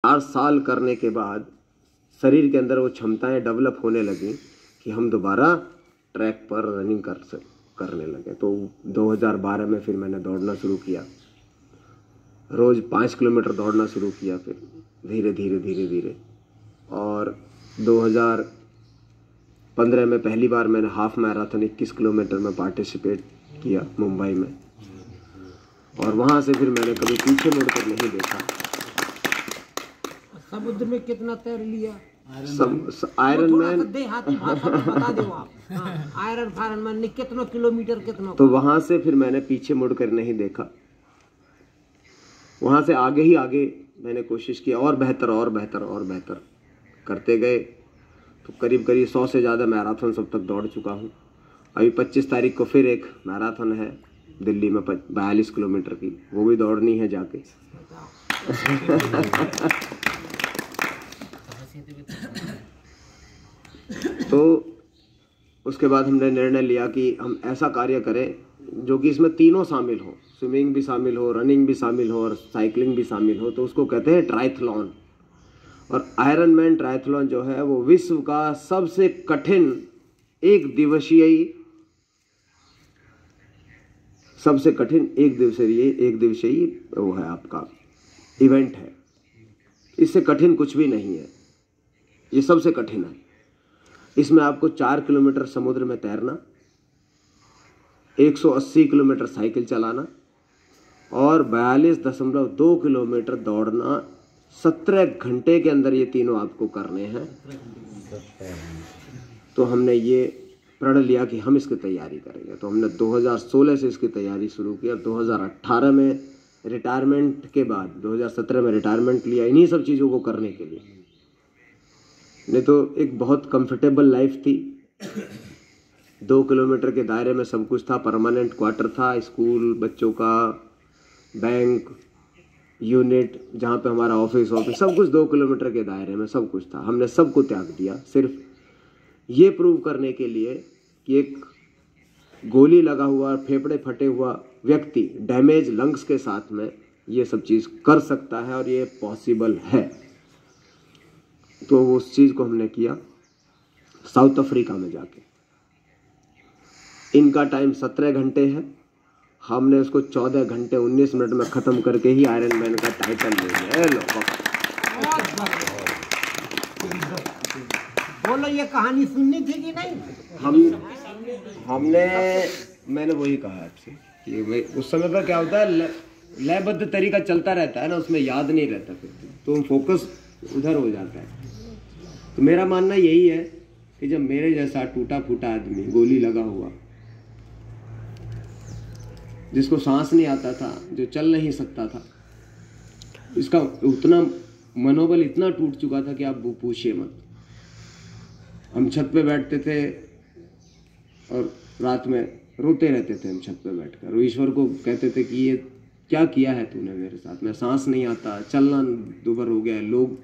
4 साल करने के बाद शरीर के अंदर वो क्षमताएं डेवलप होने लगी कि हम दोबारा ट्रैक पर रनिंग करने लगे। तो 2012 में फिर मैंने दौड़ना शुरू किया, रोज़ 5 किलोमीटर दौड़ना शुरू किया, फिर धीरे धीरे और 2015 में पहली बार मैंने हाफ मैराथन 21 किलोमीटर में पार्टिसिपेट किया मुंबई में, और वहाँ से फिर मैंने कभी पीछे मुड़कर नहीं देखा। समुद्र में कितना तैर लिया? आयरन मैन देहाती भाषा में बता दो आप। आयरन मैन ने कितना किलोमीटर कितना? तो वहां से फिर मैंने पीछे मुड़कर नहीं देखा, वहां से आगे ही आगे मैंने कोशिश की, और बेहतर करते गए। तो करीब 100 से ज़्यादा मैराथन सब तक दौड़ चुका हूँ। अभी 25 तारीख को फिर एक मैराथन है दिल्ली में 42 किलोमीटर की, वो भी दौड़नी है जाके। तो उसके बाद हमने निर्णय लिया कि हम ऐसा कार्य करें जो कि इसमें तीनों शामिल हो, स्विमिंग भी शामिल हो, रनिंग भी शामिल हो और साइकिलिंग भी शामिल हो। तो उसको कहते हैं ट्रायथलॉन। और आयरन मैन ट्रायथलॉन जो है वो विश्व का सबसे कठिन एक दिवसीय वो है आपका इवेंट है। इससे कठिन कुछ भी नहीं है, ये सबसे कठिन है। इसमें आपको 4 किलोमीटर समुद्र में तैरना, 180 किलोमीटर साइकिल चलाना और 42.2 किलोमीटर दौड़ना 17 घंटे के अंदर, ये तीनों आपको करने हैं। तो हमने ये प्रण लिया कि हम इसकी तैयारी करेंगे। तो हमने 2016 से इसकी तैयारी शुरू की और 2018 में रिटायरमेंट के बाद 2017 में रिटायरमेंट लिया इन्हीं सब चीज़ों को करने के लिए। नहीं तो एक बहुत कंफर्टेबल लाइफ थी, 2 किलोमीटर के दायरे में सब कुछ था, परमानेंट क्वार्टर था, स्कूल बच्चों का, बैंक, यूनिट जहाँ पे हमारा ऑफिस सब कुछ 2 किलोमीटर के दायरे में सब कुछ था। हमने सब को त्याग दिया सिर्फ ये प्रूव करने के लिए कि एक गोली लगा हुआ, फेफड़े फटे हुआ व्यक्ति डैमेज लंग्स के साथ में ये सब चीज़ कर सकता है और ये पॉसिबल है। तो उस चीज़ को हमने किया साउथ अफ्रीका में जाके। इनका टाइम 17 घंटे है, हमने उसको 14 घंटे 19 मिनट में ख़त्म करके ही आयरन मैन का टाइटल ले लिया। बोलो, ये कहानी सुननी थी कि नहीं? मैंने वही कहा आपसे कि उस समय पर क्या होता है, लयबद्ध तरीका चलता रहता है ना, उसमें याद नहीं रहता, फिर तो फोकस उधर हो जाता है। तो मेरा मानना यही है कि जब मेरे जैसा टूटा फूटा आदमी, गोली लगा हुआ, जिसको सांस नहीं आता था, जो चल नहीं सकता था, इसका उतना मनोबल इतना टूट चुका था कि आप वो पूछिए मत। हम छत पे बैठते थे और रात में रोते रहते थे हम छत पे बैठकर, और ईश्वर को कहते थे कि ये क्या किया है तूने मेरे साथ, मैं सांस नहीं आता, चलना दुबर हो गया। लोग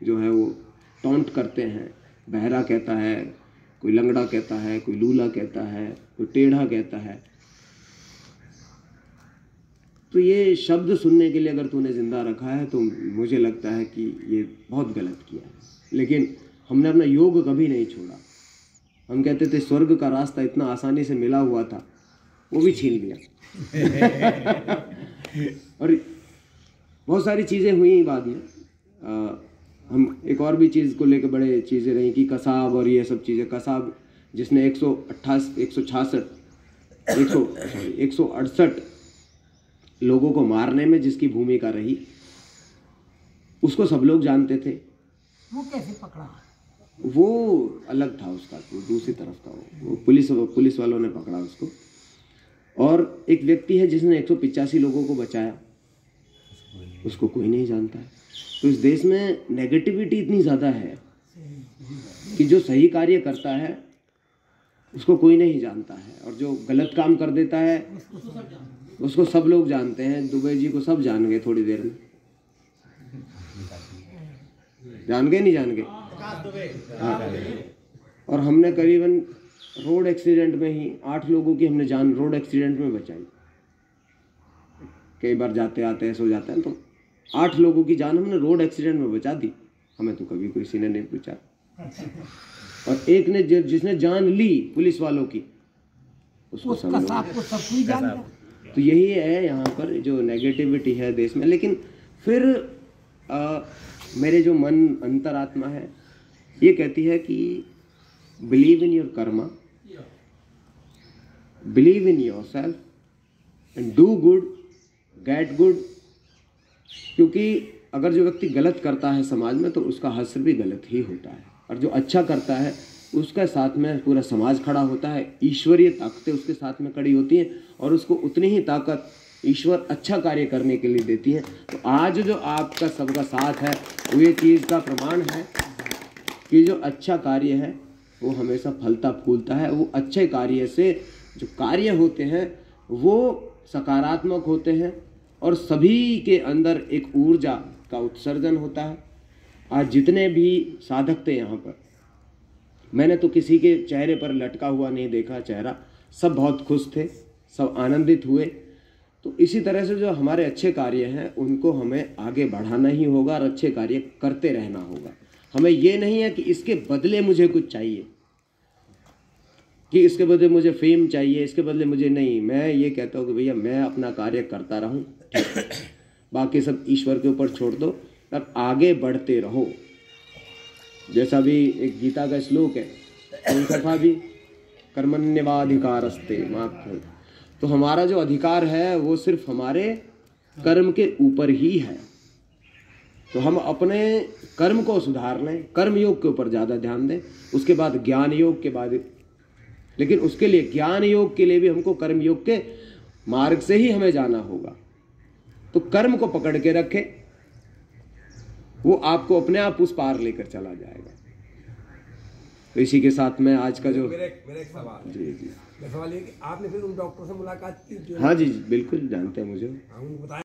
जो है वो टॉन्ट करते हैं, बहरा कहता है, कोई लंगड़ा कहता है, कोई लूला कहता है, कोई टेढ़ा कहता है। तो ये शब्द सुनने के लिए अगर तूने जिंदा रखा है तो मुझे लगता है कि ये बहुत गलत किया है। लेकिन हमने अपना योग कभी नहीं छोड़ा। हम कहते थे स्वर्ग का रास्ता इतना आसानी से मिला हुआ था, वो भी छीन लिया। और बहुत सारी चीज़ें हुई बाद में। हम एक और भी चीज़ को लेकर बड़े चीज़ें रही कि कसाब और ये सब चीज़ें। कसाब जिसने 168 लोगों को मारने में जिसकी भूमिका रही, उसको सब लोग जानते थे। वो कैसे पकड़ा? वो अलग था, उसका वो दूसरी तरफ था, वो पुलिस वालों ने पकड़ा उसको। और एक व्यक्ति है जिसने 185 लोगों को बचाया, उसको कोई नहीं जानता है। तो इस देश में नेगेटिविटी इतनी ज़्यादा है कि जो सही कार्य करता है उसको कोई नहीं जानता है, और जो गलत काम कर देता है उसको सब लोग जानते हैं। दुबे जी को सब जान गए थोड़ी देर में, जान गए नहीं जान गए। हाँ। और हमने करीबन रोड एक्सीडेंट में ही 8 लोगों की हमने जान रोड एक्सीडेंट में बचाई। कई बार जाते आते हैं, सो जाते हैं, तो 8 लोगों की जान हमने रोड एक्सीडेंट में बचा दी, हमें तो कभी किसी ने नहीं पूछा। और एक ने जिसने जान ली पुलिस वालों की, उसको सब कोई जानता। तो यही है यहाँ पर जो नेगेटिविटी है देश में। लेकिन फिर मेरे जो मन अंतरात्मा है ये कहती है कि believe in your Karma, believe in your self and do good, get good. क्योंकि अगर जो व्यक्ति गलत करता है समाज में तो उसका हश्र भी गलत ही होता है, और जो अच्छा करता है उसके साथ में पूरा समाज खड़ा होता है, ईश्वरीय ताकतें उसके साथ में खड़ी होती हैं और उसको उतनी ही ताकत ईश्वर अच्छा कार्य करने के लिए देती है। तो आज जो आपका सबका साथ है वो ये चीज़ का प्रमाण है कि जो अच्छा कार्य है वो हमेशा फलता फूलता है। वो अच्छे कार्य से जो कार्य होते हैं वो सकारात्मक होते हैं और सभी के अंदर एक ऊर्जा का उत्सर्जन होता है। आज जितने भी साधक थे यहाँ पर, मैंने तो किसी के चेहरे पर लटका हुआ नहीं देखा चेहरा, सब बहुत खुश थे, सब आनंदित हुए। तो इसी तरह से जो हमारे अच्छे कार्य हैं उनको हमें आगे बढ़ाना ही होगा और अच्छे कार्य करते रहना होगा। हमें ये नहीं है कि इसके बदले मुझे कुछ चाहिए, कि इसके बदले मुझे फेम चाहिए, इसके बदले मुझे नहीं। मैं ये कहता हूँ कि भैया मैं अपना कार्य करता रहूँ, बाकी सब ईश्वर के ऊपर छोड़ दो और आगे बढ़ते रहो। जैसा भी एक गीता का श्लोक है, उनका था भी कर्मण्येवाधिकारस्ते मा फलेषु। तो हमारा जो अधिकार है वो सिर्फ हमारे कर्म के ऊपर ही है। तो हम अपने कर्म को सुधार लें, कर्म योग के ऊपर ज़्यादा ध्यान दें, उसके बाद ज्ञान योग के बाद। लेकिन उसके लिए ज्ञान योग के लिए भी हमको कर्म योग के मार्ग से ही हमें जाना होगा। तो कर्म को पकड़ के रखें, वो आपको अपने आप उस पार लेकर चला जाएगा। तो इसी के साथ में आज का जो मेरा एक सवाल जी मेरा सवाल ये कि आपने फिर उन डॉक्टर से मुलाकात की? हाँ जी बिल्कुल जानते हैं मुझे। उनको बताया